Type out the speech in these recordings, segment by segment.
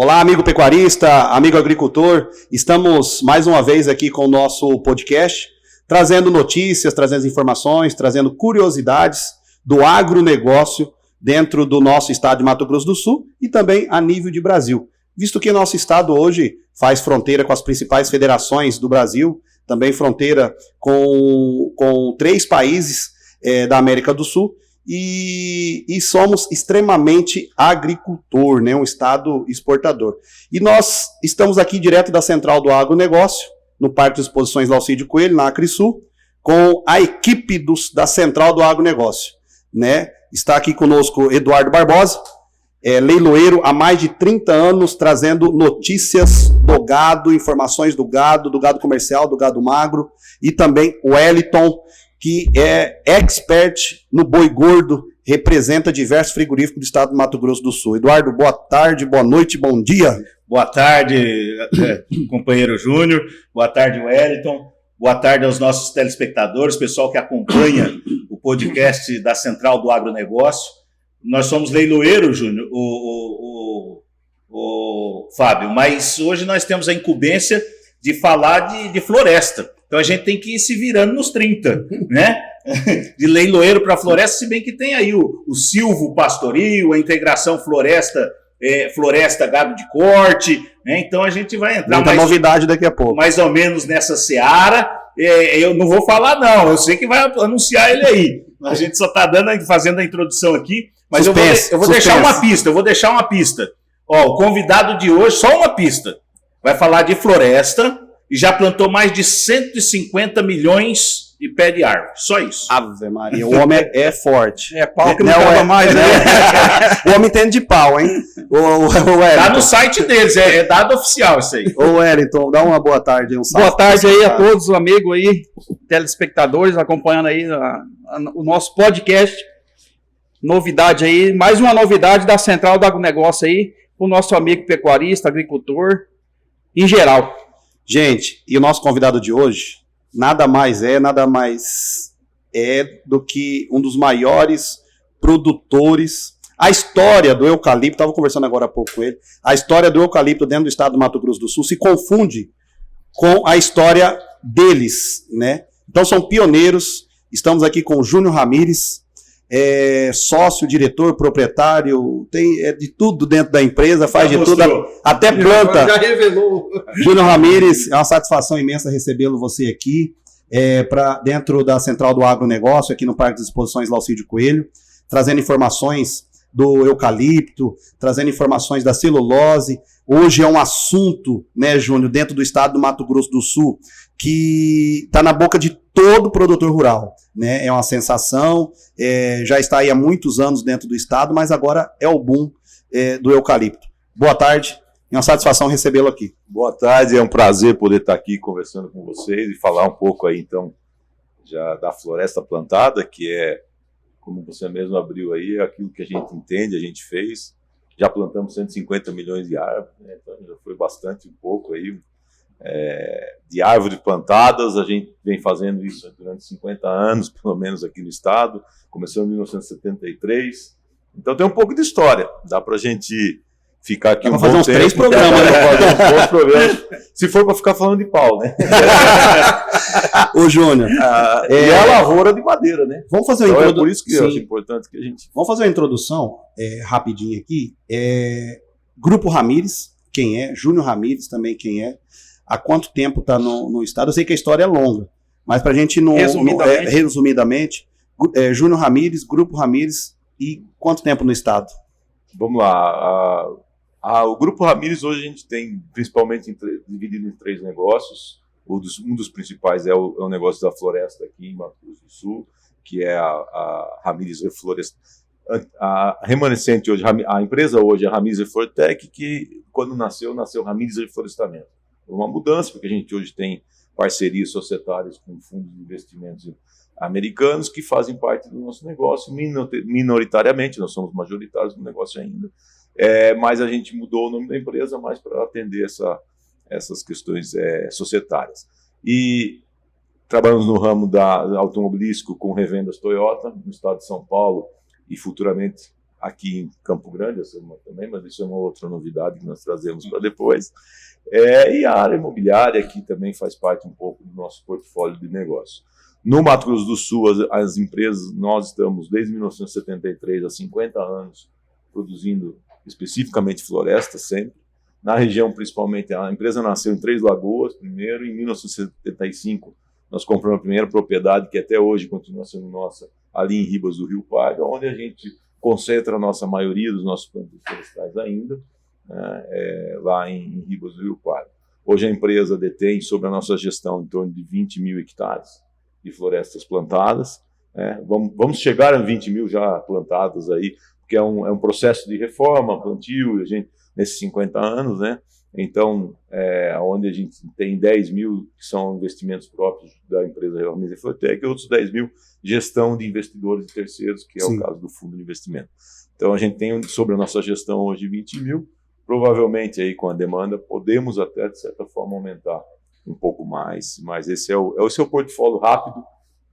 Olá, amigo pecuarista, amigo agricultor. Estamos mais uma vez aqui com o nosso podcast, trazendo notícias, trazendo informações, trazendo curiosidades do agronegócio dentro do nosso estado de Mato Grosso do Sul e também a nível de Brasil. Visto que nosso estado hoje faz fronteira com as principais federações do Brasil, também fronteira com 3 países da América do Sul, e somos extremamente agricultor, né? Um estado exportador. E nós estamos aqui direto da Central do Agronegócio, no Parque de Exposições Laucídio Coelho, na Acresul, com a equipe da Central do Agronegócio, né? Está aqui conosco Eduardo Barbosa, leiloeiro há mais de 30 anos, trazendo notícias do gado, informações do gado comercial, do gado magro, e também o Wellington, que é expert no boi gordo, representa diversos frigoríficos do estado do Mato Grosso do Sul. Eduardo, boa tarde, boa noite, bom dia. Boa tarde, companheiro Júnior, boa tarde, Wellington, boa tarde aos nossos telespectadores, pessoal que acompanha o podcast da Central do Agronegócio. Nós somos leiloeiros, Júnior, o Fábio, mas hoje nós temos a incumbência de falar de floresta. Então a gente tem que ir se virando nos 30, né? De leiloeiro para floresta, se bem que tem aí o silvo pastoril, a integração floresta gado de corte, né? Então a gente vai entrar muita novidade daqui a pouco. Mais ou menos nessa seara. Eu não vou falar não, eu sei que vai anunciar ele aí. A gente só está fazendo a introdução aqui, mas eu vou deixar uma pista. Ó, o convidado de hoje, só uma pista, vai falar de floresta e já plantou mais de 150 milhões de pé de árvore. Só isso. Ave Maria, o homem é forte. É pau que não acaba mais, né? O homem entende de pau, hein? Tá no site deles, é dado oficial isso aí. Ô Wellington, dá uma boa tarde. Boa tarde aí a todos, amigos aí, telespectadores, acompanhando aí o nosso podcast. Novidade aí, mais uma novidade da Central do Agronegócio aí, o nosso amigo pecuarista, agricultor, em geral. Gente, e o nosso convidado de hoje, nada mais é do que um dos maiores produtores. A história do eucalipto, estava conversando agora há pouco com ele, a história do eucalipto dentro do estado do Mato Grosso do Sul se confunde com a história deles, né? Então são pioneiros. Estamos aqui com o Júnior Ramires, sócio, diretor, proprietário, tem de tudo dentro da empresa, faz de tudo, até planta. Já revelou. Júnior Ramires, é uma satisfação imensa recebê-lo você aqui, dentro da Central do Agronegócio, aqui no Parque de Exposições Laucídio Coelho, trazendo informações do eucalipto, trazendo informações da celulose. Hoje é um assunto, né, Júnior, dentro do estado do Mato Grosso do Sul, que está na boca de todo produtor rural, né? É uma sensação, já está aí há muitos anos dentro do estado, mas agora é o boom do eucalipto. Boa tarde, é uma satisfação recebê-lo aqui. Boa tarde, é um prazer poder estar aqui conversando com vocês e falar um pouco aí, então, já da floresta plantada, que é, como você mesmo abriu aí, é aquilo que a gente entende, a gente fez. Já plantamos 150 milhões de árvores, né? Então já foi bastante um pouco aí, de árvores plantadas. A gente vem fazendo isso durante 50 anos, pelo menos aqui no estado. Começou em 1973. Então tem um pouco de história. Dá pra gente ficar aqui fazer uns 3 programas, né? Se for para ficar falando de pau, né? Ô, Júnior. E a lavoura de madeira, né? Vamos fazer uma introdução. É por isso que eu acho importante que a gente... Vamos fazer uma introdução rapidinho aqui. Grupo Ramires, quem é? Júnior Ramires também, quem é? Há quanto tempo está no estado? Eu sei que a história é longa, mas para a gente não... Resumidamente, Júnior Ramires, Grupo Ramires, e quanto tempo no estado? Vamos lá. O Grupo Ramires hoje a gente tem principalmente dividido em 3 negócios. Um dos principais é o negócio da floresta aqui em Mato Grosso do Sul, que é a Ramires Refloresta. A remanescente hoje, a empresa hoje é a Ramires Reflortec, que quando nasceu Ramires Reflorestamento. Uma mudança, porque a gente hoje tem parcerias societárias com fundos de investimentos americanos que fazem parte do nosso negócio minoritariamente. Nós somos majoritários do negócio ainda, mas a gente mudou o nome da empresa mais para atender essas questões societárias. E trabalhamos no ramo automobilístico com revendas Toyota no estado de São Paulo e futuramente aqui em Campo Grande, essa também, mas isso é uma outra novidade que nós trazemos para depois. E a área imobiliária aqui também faz parte um pouco do nosso portfólio de negócio. No Mato Grosso do Sul, as empresas, nós estamos desde 1973, há 50 anos, produzindo especificamente floresta sempre. Na região, principalmente, a empresa nasceu em Três Lagoas, primeiro, em 1975, nós compramos a primeira propriedade, que até hoje continua sendo nossa, ali em Ribas do Rio Pardo, onde a gente concentra a nossa maioria dos nossos plantos florestais ainda, né, lá em Ribas do Rio Pardo. Hoje a empresa detém, sob a nossa gestão, em torno de 20 mil hectares de florestas plantadas. Vamos chegar a 20 mil já plantadas aí, porque é um processo de reforma, plantio, a gente, nesses 50 anos, né? Então, onde a gente tem 10 mil que são investimentos próprios da empresa Ramirez e Flortec e outros 10 mil gestão de investidores e terceiros, que é o caso do fundo de investimento. Então, a gente tem sobre a nossa gestão hoje 20 mil, provavelmente aí com a demanda podemos até, de certa forma, aumentar um pouco mais, mas esse é o seu portfólio rápido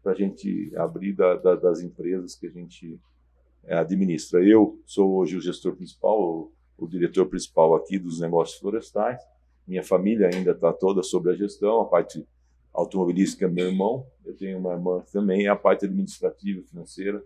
para a gente abrir das empresas que a gente administra. Eu sou hoje o gestor principal, o diretor principal aqui dos negócios florestais. Minha família ainda está toda sobre a gestão, a parte automobilística é meu irmão, eu tenho uma irmã que também é a parte administrativa e financeira,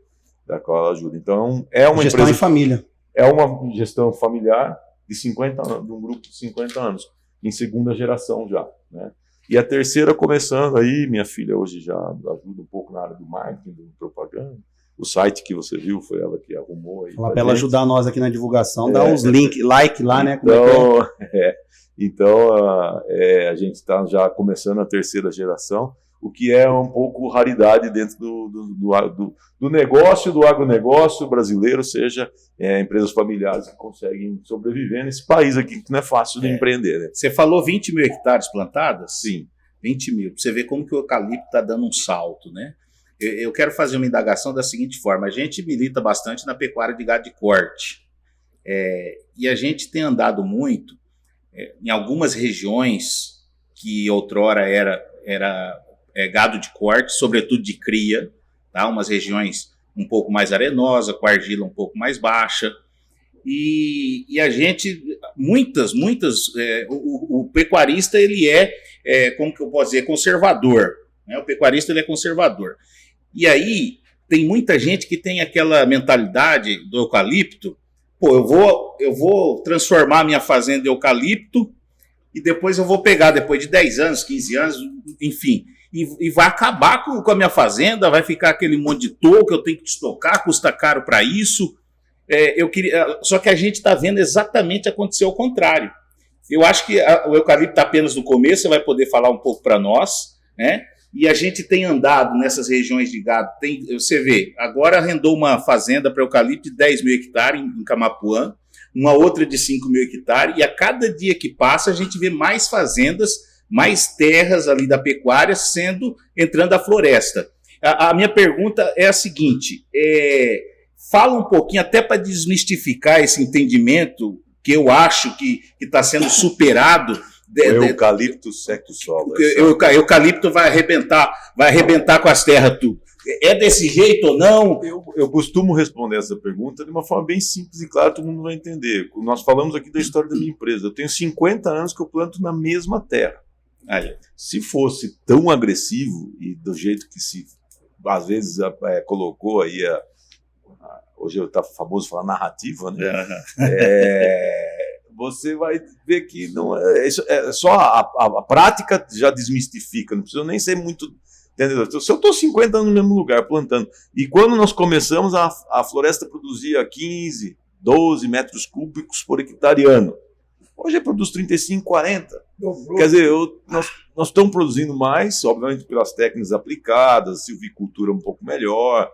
da qual ela ajuda. Então, é uma gestão em família. É uma gestão familiar de 50 anos, de um grupo de 50 anos, em segunda geração já, né? E a terceira começando aí, minha filha hoje já ajuda um pouco na área do marketing, do propaganda. O site que você viu foi ela que arrumou aí. Fala para ela ajudar nós aqui na divulgação, dá uns like lá, né? Então, a gente está já começando a terceira geração, o que é um pouco raridade dentro do negócio, do agronegócio brasileiro, ou seja, empresas familiares que conseguem sobreviver nesse país aqui, que não é fácil de empreender. Né? Você falou 20 mil hectares plantadas? Sim. 20 mil. Pra você ver como que o eucalipto está dando um salto, né? Eu quero fazer uma indagação da seguinte forma: a gente milita bastante na pecuária de gado de corte, e a gente tem andado muito em algumas regiões que outrora era gado de corte, sobretudo de cria, tá? Umas regiões um pouco mais arenosas, com argila um pouco mais baixa, e a gente, o pecuarista ele como que eu posso dizer, conservador, né? O pecuarista ele é conservador. E aí tem muita gente que tem aquela mentalidade do eucalipto: pô, eu vou transformar a minha fazenda em eucalipto e depois eu vou pegar, depois de 10 anos, 15 anos, enfim, e vai acabar com a minha fazenda, vai ficar aquele monte de toco que eu tenho que estocar, custa caro para isso. Só que a gente está vendo exatamente acontecer o contrário. Eu acho que o eucalipto está apenas no começo, você vai poder falar um pouco para nós, né? E a gente tem andado nessas regiões de gado. Você vê, agora arrendou uma fazenda para eucalipto de 10 mil hectares em Camapuã, uma outra de 5 mil hectares, e a cada dia que passa a gente vê mais fazendas, mais terras ali da pecuária entrando à floresta. A minha pergunta é a seguinte: fala um pouquinho, até para desmistificar esse entendimento que eu acho que está sendo superado. O eucalipto seca o solo. O eucalipto vai arrebentar com as terras tudo. É desse jeito ou não? Eu costumo responder essa pergunta de uma forma bem simples e clara, todo mundo vai entender. Nós falamos aqui da história da minha empresa. Eu tenho 50 anos que eu planto na mesma terra. Se fosse tão agressivo e do jeito que se às vezes colocou aí, hoje está famoso falar narrativa, né? Você vai ver que não só a prática já desmistifica, não precisa nem ser muito, entendeu? Se eu estou 50 anos no mesmo lugar plantando, e quando nós começamos a floresta produzia 15, 12 metros cúbicos por hectare ano. Hoje produz 35, 40. Quer dizer, nós estamos produzindo mais, obviamente pelas técnicas aplicadas, silvicultura um pouco melhor,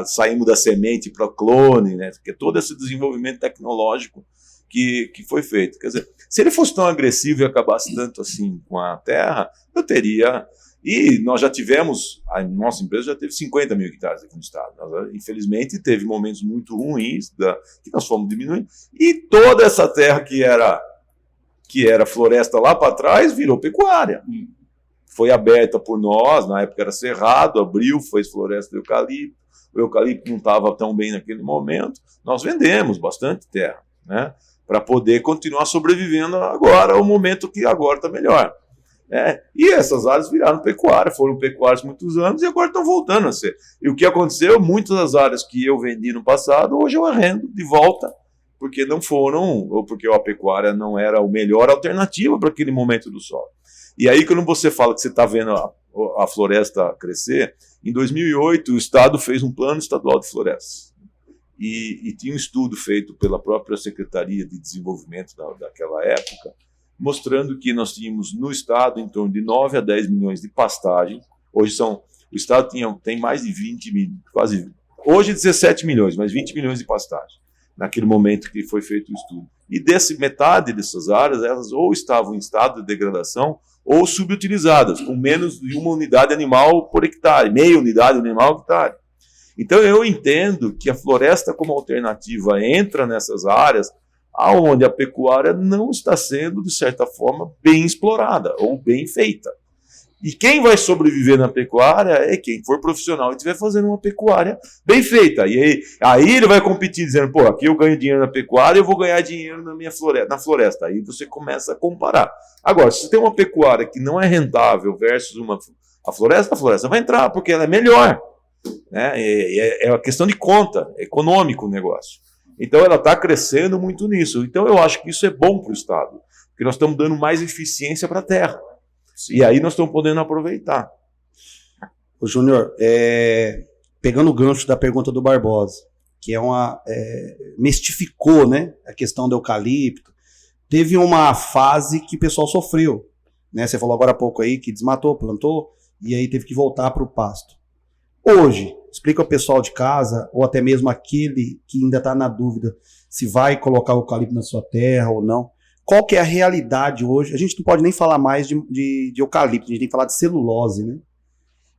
saímos da semente para clone, né? Porque todo esse desenvolvimento tecnológico que foi feito. Quer dizer, se ele fosse tão agressivo e acabasse tanto assim com a terra, eu teria... E nós já tivemos, a nossa empresa já teve 50 mil hectares aqui no estado. Nós, infelizmente, teve momentos muito ruins que nós fomos diminuindo. E toda essa terra que era floresta lá para trás virou pecuária. Foi aberta por nós, na época era cerrado, abriu, fez floresta de eucalipto. o eucalipto não estava tão bem naquele momento, nós vendemos bastante terra, né? Para poder continuar sobrevivendo agora, o momento que agora está melhor. E essas áreas viraram pecuária, foram pecuárias muitos anos e agora estão voltando a ser. E o que aconteceu, muitas das áreas que eu vendi no passado, hoje eu arrendo de volta, porque não foram, ou porque a pecuária não era a melhor alternativa para aquele momento do solo. E aí, quando você fala que você está vendo a floresta crescer, em 2008 o Estado fez um plano estadual de florestas. E tinha um estudo feito pela própria Secretaria de Desenvolvimento daquela época, mostrando que nós tínhamos no Estado em torno de 9 a 10 milhões de pastagens. Hoje o Estado tem mais de 20 milhões, quase, hoje 17 milhões, mas 20 milhões de pastagens, naquele momento que foi feito o estudo. E metade dessas áreas, elas ou estavam em estado de degradação ou subutilizadas, com menos de uma unidade animal por hectare, meia unidade animal por hectare. Então eu entendo que a floresta como alternativa entra nessas áreas onde a pecuária não está sendo, de certa forma, bem explorada ou bem feita. E quem vai sobreviver na pecuária é quem for profissional e estiver fazendo uma pecuária bem feita. E aí ele vai competir dizendo, pô, aqui eu ganho dinheiro na pecuária, eu vou ganhar dinheiro na floresta. Aí você começa a comparar. Agora, se você tem uma pecuária que não é rentável versus a floresta vai entrar, porque ela é melhor. Né? É uma questão de conta, é econômico o negócio. Então ela está crescendo muito nisso. Então eu acho que isso é bom para o Estado, porque nós estamos dando mais eficiência para a terra. Sim. E aí nós estamos podendo aproveitar. Ô Júnior, pegando o gancho da pergunta do Barbosa, que mistificou, né, a questão do eucalipto, teve uma fase que o pessoal sofreu. Né? Você falou agora há pouco aí que desmatou, plantou, e aí teve que voltar para o pasto. Hoje, explica ao pessoal de casa, ou até mesmo aquele que ainda está na dúvida se vai colocar o eucalipto na sua terra ou não. Qual que é a realidade hoje? A gente não pode nem falar mais de eucalipto, a gente tem que falar de celulose, né?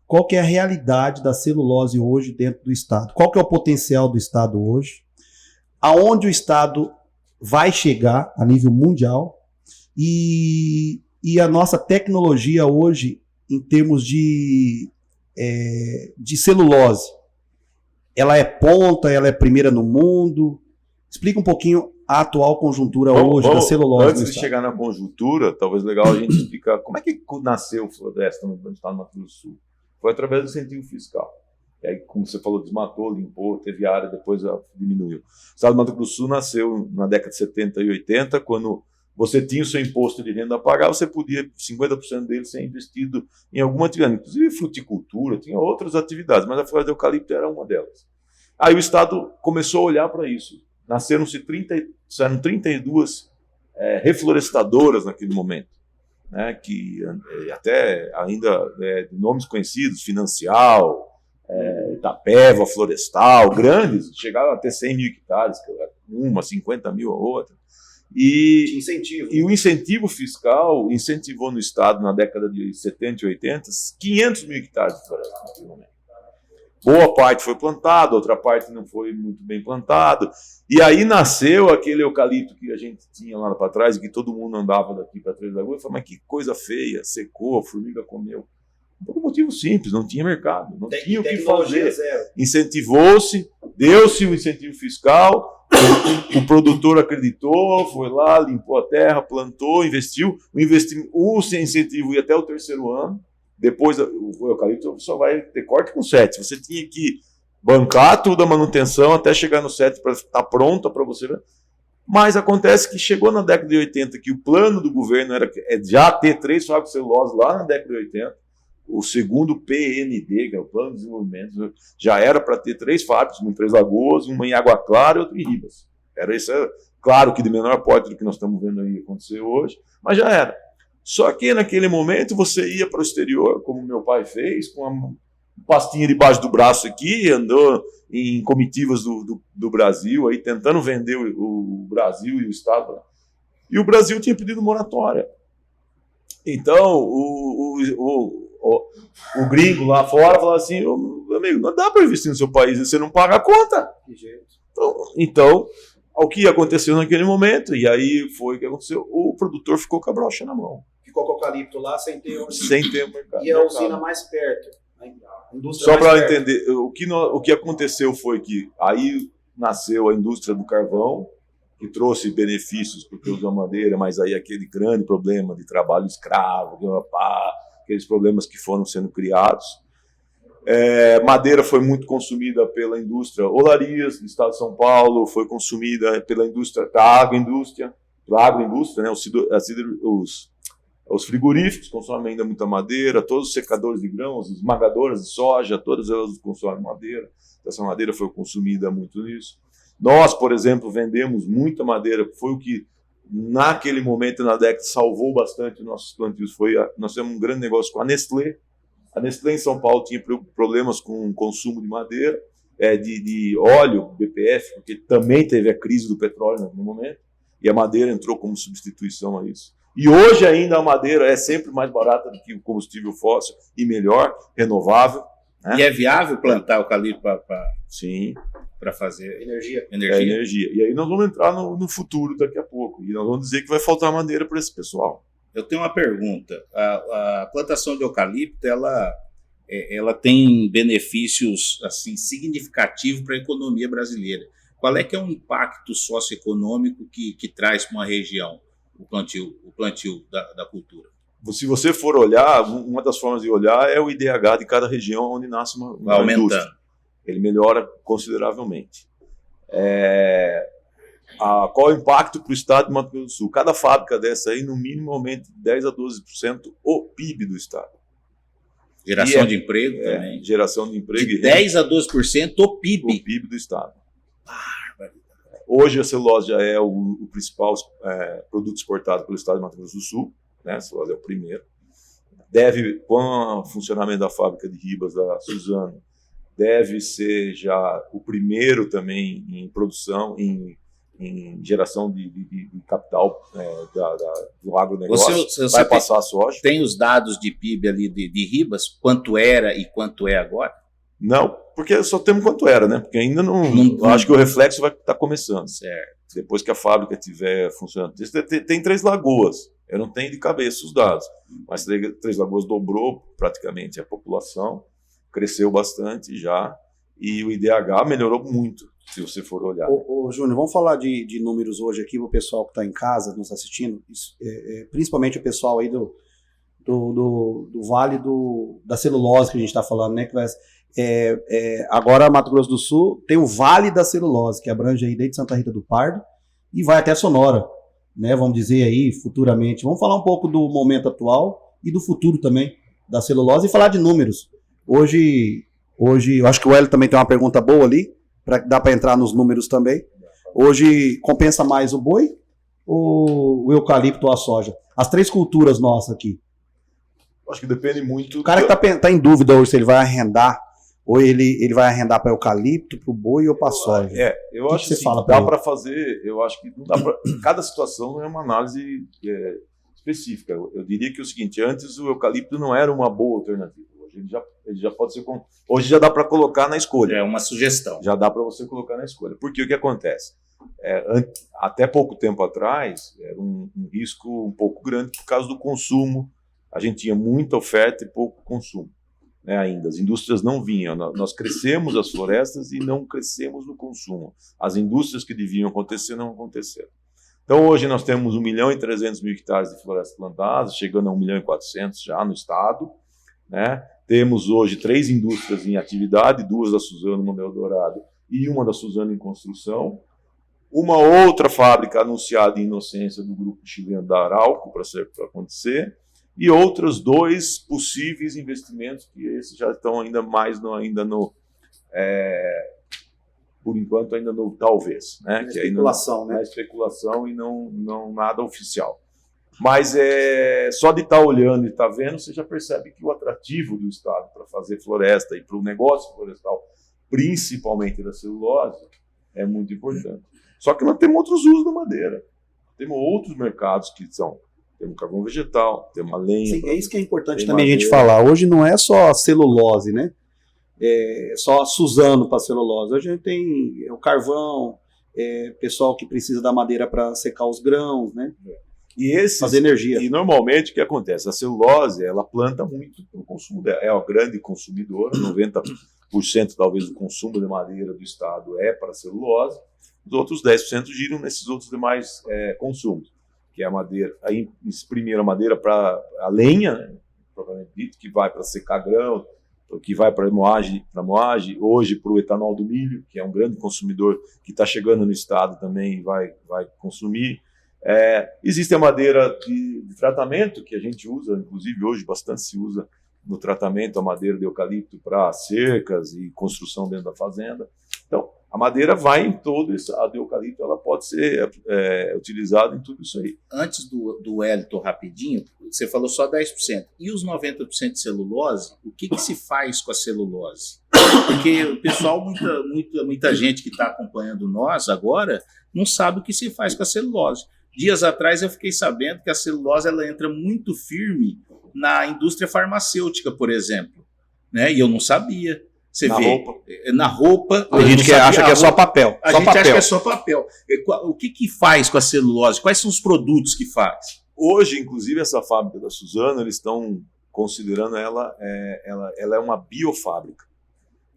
Qual que é a realidade da celulose hoje dentro do Estado? Qual que é o potencial do Estado hoje? Aonde o Estado vai chegar a nível mundial? E a nossa tecnologia hoje, em termos de celulose, ela é ponta, ela é primeira no mundo? Explica um pouquinho a atual conjuntura hoje da celulose. Antes de chegar na conjuntura, talvez legal a gente explicar como é que nasceu a floresta no estado do Mato Grosso do Sul. Foi através do incentivo fiscal. E aí, como você falou, desmatou, limpou, teve área, depois diminuiu. O estado do Mato Grosso do Sul nasceu na década de 70 e 80, quando você tinha o seu imposto de renda a pagar, você podia, 50% dele ser investido em alguma atividade, inclusive fruticultura, tinha outras atividades, mas a floresta de eucalipto era uma delas. Aí o Estado começou a olhar para isso. Nasceram 32 reflorestadoras naquele momento, né, que até ainda de nomes conhecidos, Financial, Itapeva, Florestal, grandes, chegaram a ter 100 mil hectares, uma, 50 mil a outra. E o incentivo fiscal incentivou no Estado, na década de 70 e 80, 500 mil hectares de floresta naquele momento. Boa parte foi plantada, outra parte não foi muito bem plantado. E aí nasceu aquele eucalipto que a gente tinha lá para trás, e que todo mundo andava daqui para Três Lagoas, e falou, mas que coisa feia, secou, a formiga comeu. Por um motivo simples, não tinha mercado, não tinha o que fazer. Incentivou-se, deu-se o incentivo fiscal, o produtor acreditou, foi lá, limpou a terra, plantou, investiu. O incentivo ia até o 3º ano. Depois o eucalipto só vai ter corte com 7. Você tinha que bancar toda a manutenção até chegar no 7 para estar pronta para você. Mas acontece que chegou na década de 80 que o plano do governo era já ter 3 fábricas de celulose lá na década de 80. O segundo PND, que é o Plano de Desenvolvimento, já era para ter 3 fábricas, uma em Três Lagoas, uma em Água Clara e outra em Ribas. Era isso, claro que de menor porte do que nós estamos vendo aí acontecer hoje, mas já era. Só que naquele momento você ia para o exterior, como meu pai fez, com uma pastinha debaixo do braço aqui, andou em comitivas do Brasil, aí tentando vender o Brasil e o Estado. E o Brasil tinha pedido moratória. Então, o gringo lá fora falava assim, meu amigo, não dá para investir no seu país, você não paga a conta. Que jeito. Então, o que aconteceu naquele momento, e aí foi o que aconteceu, o produtor ficou com a brocha na mão. Ficou com o eucalipto lá sem ter o mercado. E a usina mais perto. Só para entender, o que aconteceu foi que aí nasceu a indústria do carvão, que trouxe benefícios porque usa madeira, mas aí aquele grande problema de trabalho escravo, aqueles problemas que foram sendo criados. Madeira foi muito consumida pela indústria Olarias do estado de São Paulo, foi consumida pela indústria da agroindústria, né? Os frigoríficos consomem ainda muita madeira, todos os secadores de grãos, esmagadoras de soja, todas elas consomem madeira. Essa madeira foi consumida muito nisso. Nós, por exemplo, vendemos muita madeira, foi o que naquele momento, na década, salvou bastante nossos plantios. Nós temos um grande negócio com a Nestlé. A Nestlé em São Paulo tinha problemas com o consumo de madeira, de óleo, BPF, porque também teve a crise do petróleo naquele momento, e a madeira entrou como substituição a isso. E hoje ainda a madeira é sempre mais barata do que o combustível fóssil e melhor, renovável. Né? E é viável plantar eucalipto Sim. Para fazer energia. E aí nós vamos entrar no futuro daqui a pouco. E nós vamos dizer que vai faltar madeira para esse pessoal. Eu tenho uma pergunta. A plantação de eucalipto, ela tem benefícios assim, significativos para a economia brasileira. Qual é que é o impacto socioeconômico que traz para uma região o plantio da cultura? Se você for olhar, uma das formas de olhar é o IDH de cada região onde nasce uma indústria. Ele melhora consideravelmente. Qual é o impacto para o estado de Mato Grosso do Sul? Cada fábrica dessa aí, no mínimo, aumenta de 10% a 12% o PIB do estado. Geração de emprego também. Geração de emprego. De 10% a 12% o PIB. O PIB do estado. Hoje a celulose já é o principal produto exportado pelo estado de Mato Grosso do Sul. Né? A celulose é o primeiro. Com o funcionamento da fábrica de Ribas da Suzano, deve ser já o primeiro também em produção, em geração de capital do agronegócio. Vai passar a soja. Tem os dados de PIB ali de Ribas, quanto era e quanto é agora? Não, porque só temos quanto era, né? Porque ainda não acho que o reflexo vai estar começando. Certo. Depois que a fábrica estiver funcionando. Tem Três Lagoas. Eu não tenho de cabeça os dados, mas Três Lagoas dobrou praticamente a população, cresceu bastante já, e o IDH melhorou muito, se você for olhar. Ô Júnior, vamos falar de números hoje aqui para o pessoal que está em casa nos assistindo, principalmente o pessoal aí do Vale da Celulose que a gente está falando, né? Agora Mato Grosso do Sul tem o Vale da Celulose, que abrange aí desde Santa Rita do Pardo e vai até Sonora. Né, vamos dizer aí, futuramente. Vamos falar um pouco do momento atual e do futuro também da celulose e falar de números. Hoje eu acho que o Hélio também tem uma pergunta boa ali, dá para entrar nos números também. Hoje compensa mais o boi ou o eucalipto ou a soja? As três culturas nossas aqui. Acho que depende muito... O cara que tá em dúvida hoje se ele vai arrendar, ou ele vai arrendar para eucalipto, para o boi ou para a soja? Eu acho que assim, dá para fazer, eu acho que não dá pra, cada situação é uma análise específica. Eu diria que é o seguinte, antes o eucalipto não era uma boa alternativa. Hoje ele já pode ser... Hoje já dá para colocar na escolha. É uma sugestão. Já dá para você colocar na escolha. Porque o que acontece? Até pouco tempo atrás, era um risco um pouco grande por causa do consumo. A gente tinha muita oferta e pouco consumo. Ainda, as indústrias não vinham, nós crescemos as florestas e não crescemos no consumo. As indústrias que deviam acontecer não aconteceram. Então hoje nós temos 1.300.000 hectares de florestas plantadas, chegando a 1.400.000 já no estado. Né? Temos hoje 3 indústrias em atividade, 2 da Suzano, uma da Eldorado e uma da Suzano em construção. Uma outra fábrica anunciada em Inocência do grupo chileno da Arauco para acontecer. E outros 2 possíveis investimentos, que esses já estão ainda mais por enquanto ainda no talvez, né? Que especulação, né? Especulação e não nada oficial. Mas só de estar olhando e estar vendo, você já percebe que o atrativo do estado para fazer floresta e para o negócio florestal, principalmente da celulose, é muito importante. Só que nós temos outros usos da madeira, temos outros mercados que são... Temos carvão vegetal, temos a lenha. Sim, é isso que é importante também a gente falar. Hoje não é só a celulose, né? Só a Suzano para celulose. Hoje a gente tem o carvão, pessoal que precisa da madeira para secar os grãos, né? fazer energia. E normalmente o que acontece? A celulose, ela planta muito para o consumo dela. É a grande consumidora, 90% talvez do consumo de madeira do estado é para a celulose. Os outros 10% giram nesses outros demais consumos, que é a madeira, aí exprimir a madeira para a lenha, né, propriamente dito, que vai para secar grão, que vai para moagem, hoje para o etanol do milho, que é um grande consumidor que está chegando no estado também e vai consumir. Existe a madeira de tratamento, que a gente usa, inclusive hoje bastante se usa no tratamento a madeira de eucalipto para cercas e construção dentro da fazenda. Então, a madeira vai em todo isso, a de eucalipto ela pode ser utilizada em tudo isso aí. Antes do Wellington, rapidinho, você falou só 10%. E os 90% de celulose, o que se faz com a celulose? Porque o pessoal, muita gente que está acompanhando nós agora, não sabe o que se faz com a celulose. Dias atrás eu fiquei sabendo que a celulose ela entra muito firme na indústria farmacêutica, por exemplo. Né? E eu não sabia. Você vê, na roupa. A gente acha que é só papel. A gente acha que é só papel. O que faz com a celulose? Quais são os produtos que faz? Hoje, inclusive, essa fábrica da Suzano, eles estão considerando ela é uma biofábrica.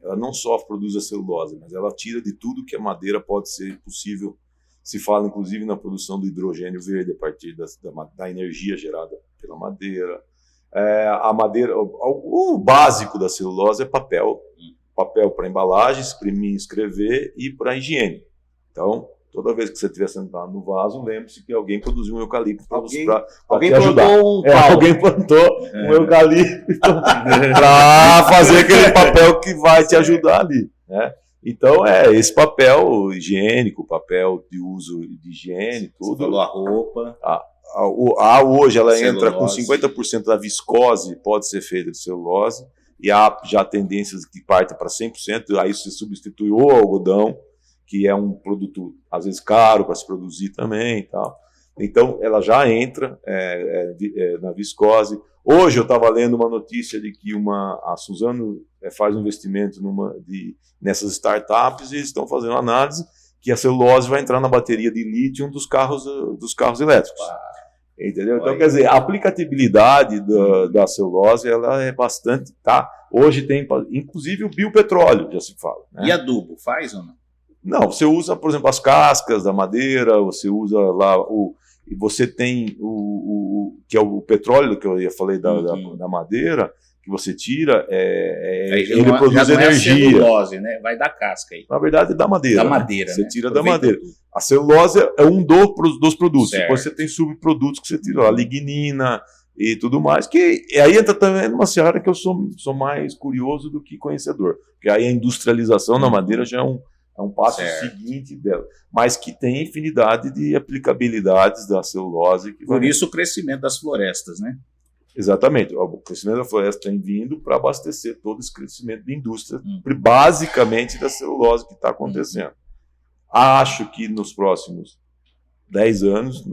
Ela não só produz a celulose, mas ela tira de tudo que a madeira pode ser possível. Se fala, inclusive, na produção do hidrogênio verde a partir da energia gerada pela madeira. A madeira, o básico da celulose é papel para embalagem, imprimir, escrever e para higiene. Então, toda vez que você estiver sentado no vaso, lembre-se que alguém produziu um eucalipto para te ajudar. Alguém plantou um eucalipto para fazer aquele papel que vai te ajudar ali, né? Então, esse papel higiênico, papel de uso de higiene, tudo. Você falou a roupa. Hoje ela celulose. Entra com 50% da viscose, pode ser feita de celulose, e há já tendências que partem para 100%, aí você substitui o algodão, que é um produto, às vezes, caro para se produzir também e tal. Então, ela já entra na viscose. Hoje eu estava lendo uma notícia de que a Suzano faz um investimento nessas startups e eles estão fazendo análise que a celulose vai entrar na bateria de lítio dos carros elétricos. Entendeu? Então, quer dizer, a aplicabilidade da celulose ela é bastante. Hoje tem, inclusive, o biopetróleo, já se fala. Né? E adubo, faz ou não? Não, você usa, por exemplo, as cascas da madeira, você usa lá e você tem que é o petróleo que eu falei da madeira, que você tira, ele produz energia. É celulose, né? Vai da casca aí. Na verdade, é da madeira. Da madeira, você né? tira da madeira. A celulose é um dos produtos. Certo. Depois você tem subprodutos que você tira, a lignina e tudo mais, que aí entra também numa seara que eu sou mais curioso do que conhecedor. Porque aí a industrialização na madeira já é um passo seguinte dela, mas que tem infinidade de aplicabilidades da celulose. Por isso o crescimento das florestas, né? Exatamente. O crescimento da floresta tem vindo para abastecer todo esse crescimento de indústria, basicamente da celulose que está acontecendo. Acho que nos próximos 10 anos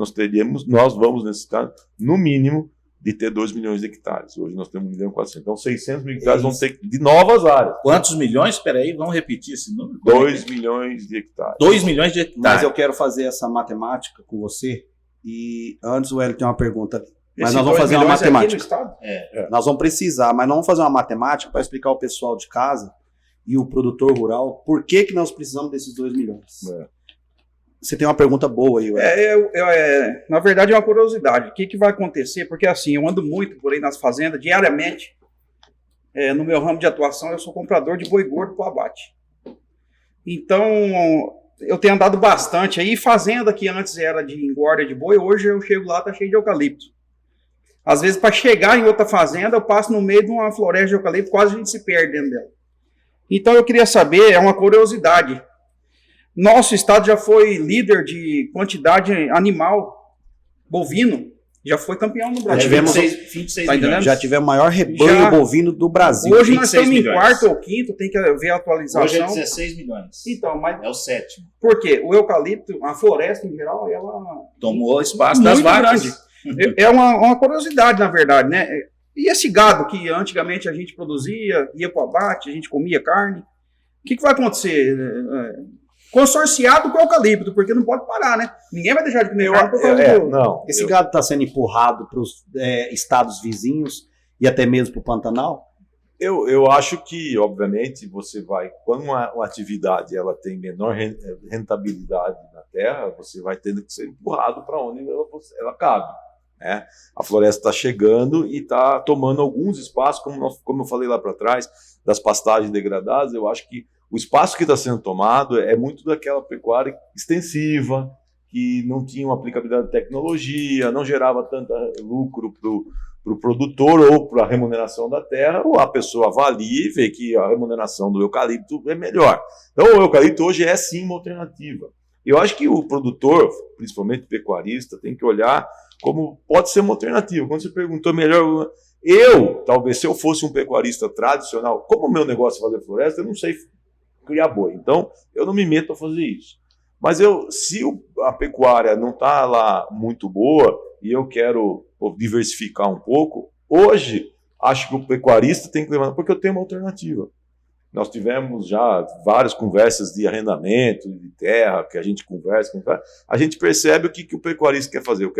nós vamos necessitar, no mínimo, de ter 2 milhões de hectares. Hoje nós temos 1.400.000. Então, 600 mil hectares vão ter de novas áreas. Quantos milhões? Espera aí, vamos repetir esse número. 2 milhões de hectares. 2 milhões de hectares. Mas eu quero fazer essa matemática com você. E antes o Wellington tem uma pergunta. Mas nós vamos fazer uma matemática. Nós vamos precisar, mas não vamos fazer uma matemática para explicar ao pessoal de casa e o produtor rural por que nós precisamos desses 2 milhões. Você tem uma pergunta boa aí, Wellington. Na verdade é uma curiosidade. O que vai acontecer? Porque assim, eu ando muito por aí nas fazendas, diariamente. No meu ramo de atuação, eu sou comprador de boi gordo para o abate. Então, eu tenho andado bastante aí. Fazenda que antes era de engorda de boi, hoje eu chego lá, tá cheio de eucalipto. Às vezes, para chegar em outra fazenda, eu passo no meio de uma floresta de eucalipto, quase a gente se perde dentro dela. Então, eu queria saber, é uma curiosidade. Nosso estado já foi líder de quantidade animal bovino, já foi campeão no Brasil. Já tivemos 26 tá milhões. Já tivemos o maior rebanho bovino do Brasil. Hoje nós estamos em milhões. quarto ou quinto, tem que ver a atualização. Hoje é 16 milhões. Então, mas É o 7º. por quê? O eucalipto, a floresta em geral, ela Tomou espaço das vacas. grande. É uma curiosidade, na verdade, né? E esse gado que antigamente a gente produzia, ia para o abate, a gente comia carne, o que vai acontecer? consorciado com o eucalipto, porque não pode parar, né? Ninguém vai deixar de comer carne por causa do... Esse gado está sendo empurrado para os estados vizinhos e até mesmo para o Pantanal? Eu acho que, obviamente, você vai, quando uma atividade ela tem menor rentabilidade na terra, você vai tendo que ser empurrado para onde ela cabe. Né? A floresta está chegando e está tomando alguns espaços, como eu falei lá para trás, das pastagens degradadas. Eu acho que o espaço que está sendo tomado é muito daquela pecuária extensiva, que não tinha uma aplicabilidade de tecnologia, não gerava tanto lucro para o produtor ou para a remuneração da terra, ou a pessoa avalia e vê que a remuneração do eucalipto é melhor. Então o eucalipto hoje é sim uma alternativa. Eu acho que o produtor, principalmente o pecuarista, tem que olhar como pode ser uma alternativa. Quando você perguntou melhor, talvez se eu fosse um pecuarista tradicional, como o meu negócio é fazer floresta, eu não sei criar boi, então eu não me meto a fazer isso. Mas se a pecuária não está lá muito boa e eu quero diversificar um pouco, hoje acho que o pecuarista tem que levantar, porque eu tenho uma alternativa. Nós tivemos já várias conversas de arrendamento, de terra, que a gente conversa, a gente percebe o que o pecuarista quer fazer. Eu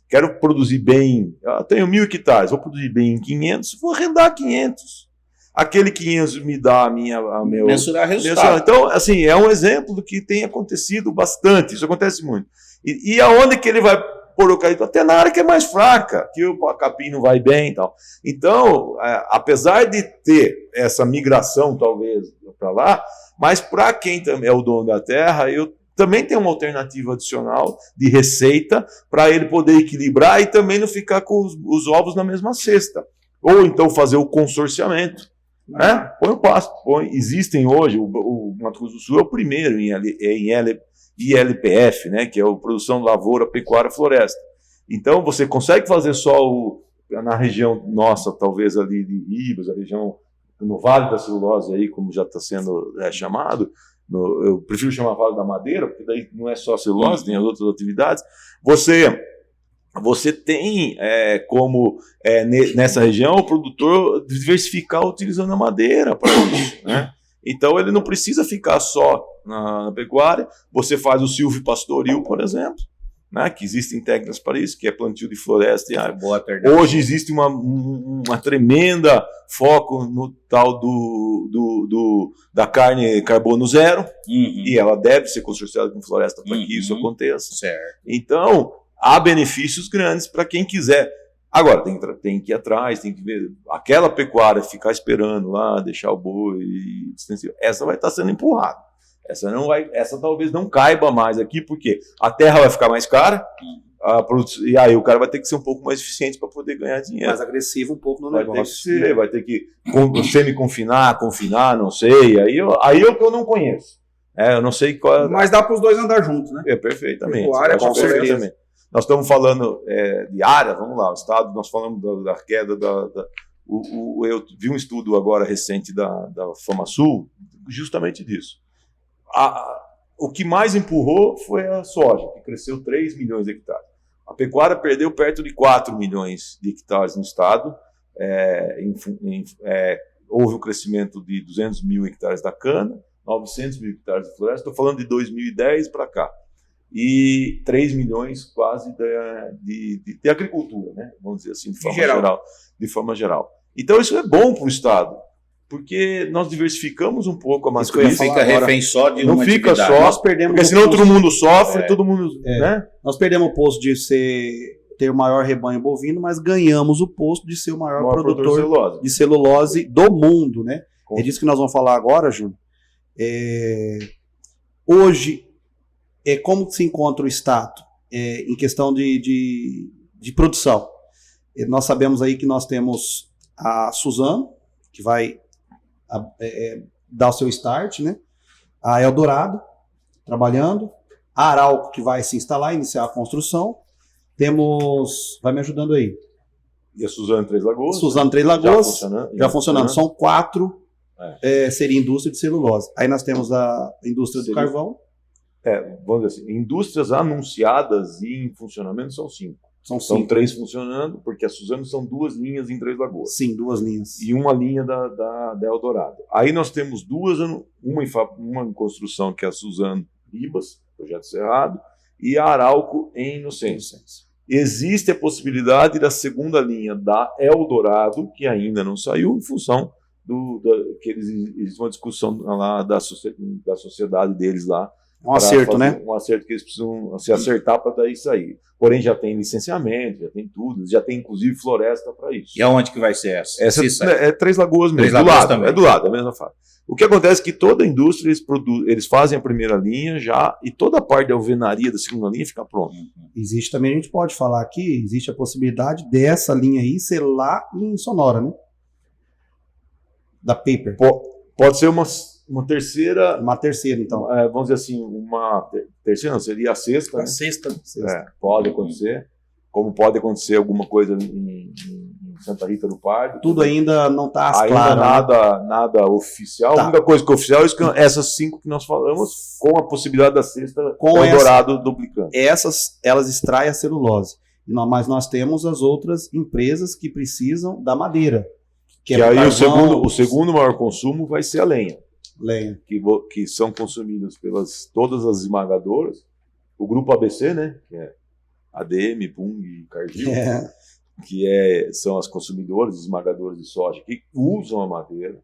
quero produzir bem, eu tenho 1.000 hectares, vou produzir bem em 500, vou arrendar 500. Aquele 500 me dá a meu... Mensurar resultado. Então, assim, é um exemplo do que tem acontecido bastante, isso acontece muito. E aonde que ele vai pôr o eucalipto? Até na área que é mais fraca, que o capim não vai bem e tal. Então, apesar de ter essa migração, talvez, para lá, mas para quem também é o dono da terra, eu também tenho uma alternativa adicional de receita para ele poder equilibrar e também não ficar com os ovos na mesma cesta. Ou então fazer o consorciamento. Né? Põe o pasto. Existem hoje, o Mato Grosso do Sul é o primeiro em ILPF, né? Que é a Produção Lavoura, Pecuária, Floresta. Então você consegue fazer só na região nossa, talvez ali de Ibas, a região no Vale da Celulose, aí, como já está sendo chamado, eu prefiro chamar Vale da Madeira, porque daí não é só celulose, tem as outras atividades. Você tem como, nessa região, o produtor diversificar utilizando a madeira para isso, né? Então, ele não precisa ficar só na pecuária. Você faz o silvopastoril, por exemplo, né? Que existem técnicas para isso, que é plantio de floresta. Hoje existe uma tremenda foco no tal da carne carbono zero, e ela deve ser consorciada com floresta para que isso aconteça. Certo. Então, há benefícios grandes para quem quiser. Agora, tem que ir atrás, tem que ver. Aquela pecuária, ficar esperando lá, deixar o boi extensivo, essa vai estar sendo empurrada. Essa talvez não caiba mais aqui, porque a terra vai ficar mais cara, e aí o cara vai ter que ser um pouco mais eficiente para poder ganhar dinheiro. Mais agressivo um pouco no negócio. Vai ter que semi-confinar, confinar, não sei. Aí é o que eu não conheço. Eu não sei qual. Mas dá para os dois andar juntos, né? Perfeitamente. Pecuária, com certeza. Nós estamos falando de área, vamos lá, o Estado, nós falamos da queda eu vi um estudo agora recente da FamaSul, justamente disso. O que mais empurrou foi a soja, que cresceu 3 milhões de hectares. A pecuária perdeu perto de 4 milhões de hectares no Estado, houve um crescimento de 200 mil hectares da cana, 900 mil hectares de floresta, estou falando de 2010 para cá. E 3 milhões quase de agricultura, né? Vamos dizer assim, de forma geral. Então isso é bom para o Estado, porque nós diversificamos um pouco a matriz. Não fica refém só de uma atividade. Não fica só, nós perdemos porque senão todo mundo sofre, todo mundo... Né? Nós perdemos o posto de ter o maior rebanho bovino, mas ganhamos o posto de ser o maior produtor de celulose do mundo, né? É disso que nós vamos falar agora, Júnior. Hoje, como se encontra o Estado em questão de produção? Nós sabemos aí que nós temos a Suzano, que vai dar o seu start, né? A Eldorado, trabalhando. A Arauco, que vai se instalar, iniciar a construção. Temos... Vai me ajudando aí. E a Suzano Três Lagoas. Suzano Três Lagoas. Já funcionando. São 4. Seria indústria de celulose. Aí nós temos a indústria do carvão. Vamos dizer assim, indústrias anunciadas e em funcionamento são 5. São 3 funcionando, porque a Suzano são 2 linhas em Três Lagoas. Sim, 2 linhas. E uma linha da Eldorado. Aí nós temos 2, uma em construção, que é a Suzano Ribas, Projeto Cerrado, e a Arauco em Inocência. Existe a possibilidade da segunda linha da Eldorado, que ainda não saiu, em função que existe uma discussão lá da sociedade deles lá. Um acerto, né? Um acerto que eles precisam se acertar para daí sair. Porém, já tem licenciamento, já tem tudo, já tem inclusive floresta para isso. E aonde que vai ser essa? Essa é Três Lagoas mesmo, Três Lagoas também. É do lado, é a mesma fase. O que acontece é que toda a indústria, eles fazem a primeira linha já, e toda a parte da alvenaria da segunda linha fica pronta. Existe também, a gente pode falar aqui, existe a possibilidade dessa linha aí ser lá em Sonora, né? Da Paper. Pode ser uma terceira... Uma terceira, então. Vamos dizer assim, uma terceira, não, seria a sexta. A né? sexta. Pode acontecer. Como pode acontecer alguma coisa em Santa Rita do Pardo. Tudo ainda não está claro. Ainda nada oficial. Tá. A única coisa que é oficial é essas 5 que nós falamos, com a possibilidade da sexta, com Eldorado duplicando. Essas, elas extraem a celulose. Mas nós temos as outras empresas que precisam da madeira. Que aí carvão, o segundo maior consumo vai ser a lenha. Que são consumidas pelas todas as esmagadoras. O grupo ABC, né? Que é ADM, Pung e Cargill. São as consumidoras, esmagadoras de soja que usam a madeira.